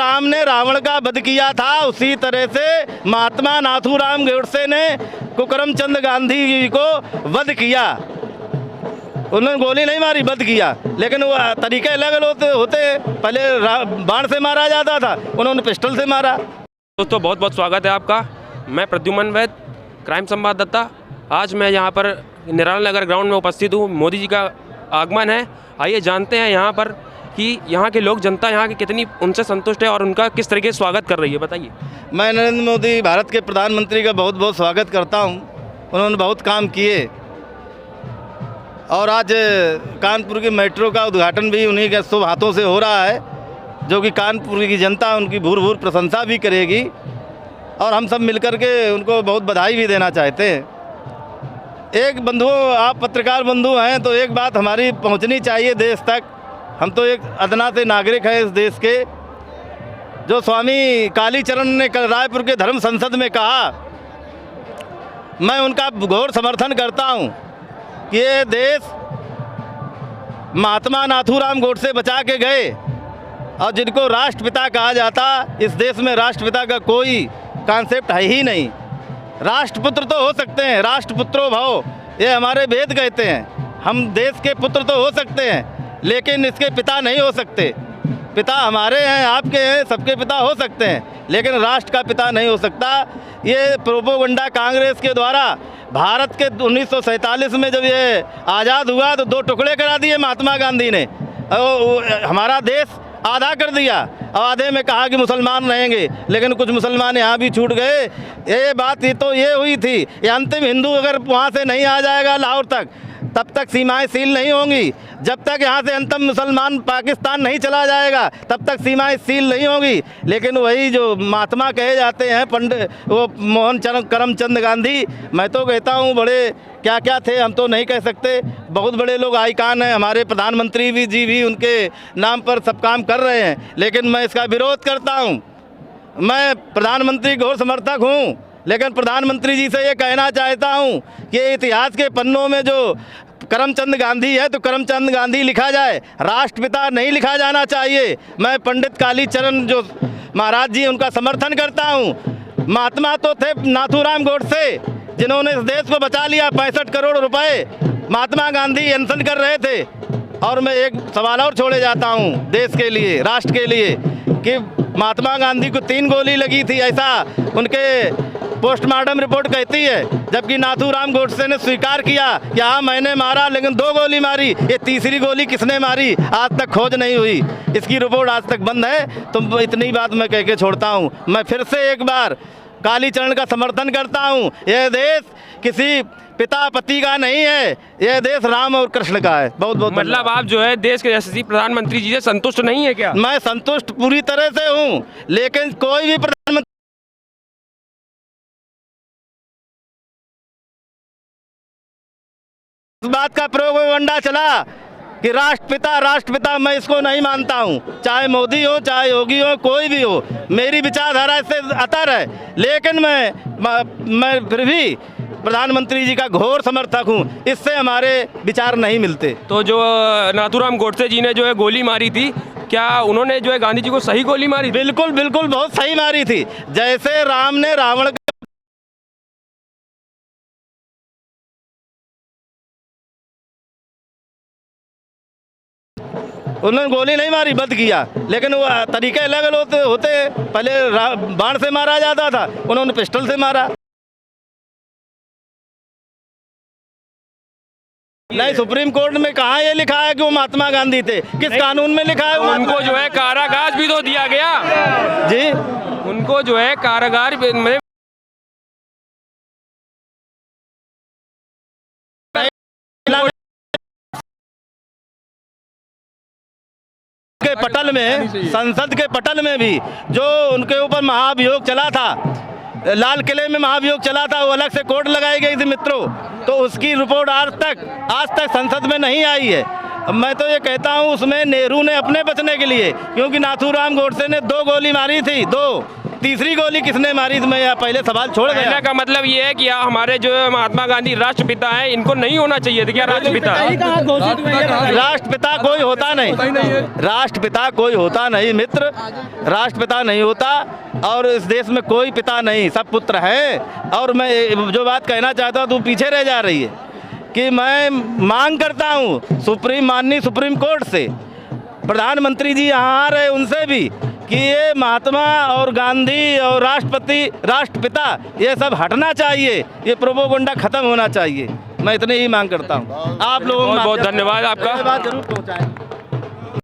राम ने रावण का वध किया था, उसी तरह से महात्मा नाथूराम गोडसे ने करमचंद गांधी जी को वध किया। उन्होंने गोली नहीं मारी, वध किया, लेकिन वो तरीके अलग अलग होते। पहले बाण से मारा जाता था, उन्होंने पिस्टल से मारा। दोस्तों बहुत बहुत स्वागत है आपका। मैं प्रद्युमन वैद, क्राइम संवाददाता। आज मैं यहाँ पर निराला नगर ग्राउंड में उपस्थित हूँ। मोदी जी का आगमन है। आइए जानते हैं यहाँ पर कि यहाँ के लोग, जनता यहाँ की कितनी उनसे संतुष्ट है और उनका किस तरीके से स्वागत कर रही है। बताइए। मैं नरेंद्र मोदी भारत के प्रधानमंत्री का बहुत बहुत स्वागत करता हूँ। उन्होंने बहुत काम किए और आज कानपुर की मेट्रो का उद्घाटन भी उन्हीं के शुभ हाथों से हो रहा है, जो कि कानपुर की जनता उनकी भूर भूर प्रशंसा भी करेगी और हम सब मिलकर के उनको बहुत बधाई भी देना चाहते हैं। एक बंधुओं, आप पत्रकार बंधु हैं तो एक बात हमारी पहुंचनी चाहिए देश तक। हम तो एक अदना से नागरिक हैं इस देश के। जो स्वामी कालीचरण ने कल रायपुर के धर्म संसद में कहा, मैं उनका घोर समर्थन करता हूं कि ये देश महात्मा नाथूराम गोडसे बचा के गए और जिनको राष्ट्रपिता कहा जाता, इस देश में राष्ट्रपिता का कोई कॉन्सेप्ट है ही नहीं। राष्ट्रपुत्र तो हो सकते हैं, राष्ट्रपुत्रो भव, ये हमारे वेद कहते हैं। हम देश के पुत्र तो हो सकते हैं, लेकिन इसके पिता नहीं हो सकते। पिता हमारे हैं, आपके हैं, सबके पिता हो सकते हैं, लेकिन राष्ट्र का पिता नहीं हो सकता। ये प्रोपोगंडा कांग्रेस के द्वारा भारत के 1947 में जब ये आज़ाद हुआ तो 2 टुकड़े करा दिए महात्मा गांधी ने, हमारा देश आधा कर दिया और आधे में कहा कि मुसलमान रहेंगे, लेकिन कुछ मुसलमान यहाँ भी छूट गए। ये बात ये हुई थी। ये अंतिम हिंदू अगर वहाँ से नहीं आ जाएगा लाहौर तक, तब तक सीमाएं सील नहीं होंगी। जब तक यहाँ से अंतिम मुसलमान पाकिस्तान नहीं चला जाएगा, तब तक सीमाएं सील नहीं होंगी। लेकिन वही जो महात्मा कहे जाते हैं, पंडित वो मोहन चरण करमचंद गांधी, मैं तो कहता हूँ बड़े क्या क्या थे हम तो नहीं कह सकते। बहुत बड़े लोग आइकान हैं, हमारे प्रधानमंत्री जी भी उनके नाम पर सब काम कर रहे हैं, लेकिन मैं इसका विरोध करता हूँ। मैं प्रधानमंत्री घोर समर्थक हूँ, लेकिन प्रधानमंत्री जी से ये कहना चाहता हूँ कि इतिहास के पन्नों में जो करमचंद गांधी है तो करमचंद गांधी लिखा जाए, राष्ट्रपिता नहीं लिखा जाना चाहिए। मैं पंडित कालीचरण जो महाराज जी उनका समर्थन करता हूँ। महात्मा तो थे नाथूराम गोडसे, जिन्होंने इस देश को बचा लिया। 65 करोड़ रुपए महात्मा गांधी अनशन कर रहे थे। और मैं एक सवाल और छोड़े जाता हूँ देश के लिए, राष्ट्र के लिए, कि महात्मा गांधी को 3 गोली लगी थी, ऐसा उनके पोस्टमार्टम रिपोर्ट कहती है, जबकि नाथूराम गोडसे ने स्वीकार किया कि हाँ मैंने मारा, लेकिन 2 गोली मारी। ये तीसरी गोली किसने मारी आज तक खोज नहीं हुई, इसकी रिपोर्ट आज तक बंद है। तो इतनी बात मैं कह के छोड़ता हूँ। मैं फिर से एक बार कालीचरण का समर्थन करता हूँ। यह देश किसी पिता पति का नहीं है, यह देश राम और कृष्ण का है। बहुत बहुत मतलब आप जो है देश के यशस्वी प्रधानमंत्री जी से संतुष्ट नहीं है क्या? मैं संतुष्ट पूरी तरह से हूँ, लेकिन कोई भी प्रधानमंत्री इस बात का प्रोपेगेंडा चला कि राष्ट्रपिता, मैं इसको नहीं मानता हूँ। चाहे मोदी हो, चाहे योगी हो, कोई भी हो, मेरी विचारधारा इससे अतर है, लेकिन मैं फिर भी प्रधानमंत्री जी का घोर समर्थक हूँ। इससे हमारे विचार नहीं मिलते। तो जो नाथूराम गोडसे जी ने जो है गोली मारी थी, क्या उन्होंने जो है गांधी जी को सही गोली मारी? बिल्कुल बिल्कुल, बहुत सही मारी थी। जैसे राम ने रावण उन्होंने गोली नहीं मारी, वध किया, लेकिन वो तरीके अलग अलग होते। पहले बाण से मारा जाता था, उन्होंने पिस्टल से मारा। नहीं, सुप्रीम कोर्ट में कहाँ ये लिखा है कि वो महात्मा गांधी थे? किस कानून में लिखा है? उनको जो है कारागार भी तो दिया गया जी, उनको जो है कारागार में के पटल में, संसद के पटल में भी जो उनके ऊपर महाभियोग चला था, लाल किले में महाभियोग चला था, वो अलग से कोर्ट लगाई गई थी मित्रों। तो उसकी रिपोर्ट आज तक संसद में नहीं आई है। मैं तो ये कहता हूँ उसमें नेहरू ने अपने बचने के लिए, क्योंकि नाथूराम गोडसे ने 2 गोली मारी थी, 2 तीसरी गोली किसने मारी, तो मैं यहाँ पहले सवाल छोड़ गया। कहने का मतलब ये है कि हमारे जो महात्मा गांधी राष्ट्रपिता हैं, इनको नहीं होना चाहिए था क्या राष्ट्रपिता? राष्ट्रपिता कोई होता नहीं, राष्ट्रपिता कोई होता नहीं मित्र, राष्ट्रपिता नहीं होता। और इस देश में कोई पिता नहीं, सब पुत्र हैं। और मैं जो बात कहना चाहता हूँ, तू पीछे रह जा रही है कि मैं मांग करता हूँ माननीय सुप्रीम कोर्ट से, प्रधानमंत्री जी यहाँ आ रहे उनसे भी, कि ये महात्मा और गांधी और राष्ट्रपिता ये सब हटना चाहिए, ये प्रोपोगंडा खत्म होना चाहिए। मैं इतनी ही मांग करता हूँ। आप लोगों को बहुत बहुत धन्यवाद आपका। बात जरूर पहुँचाएं।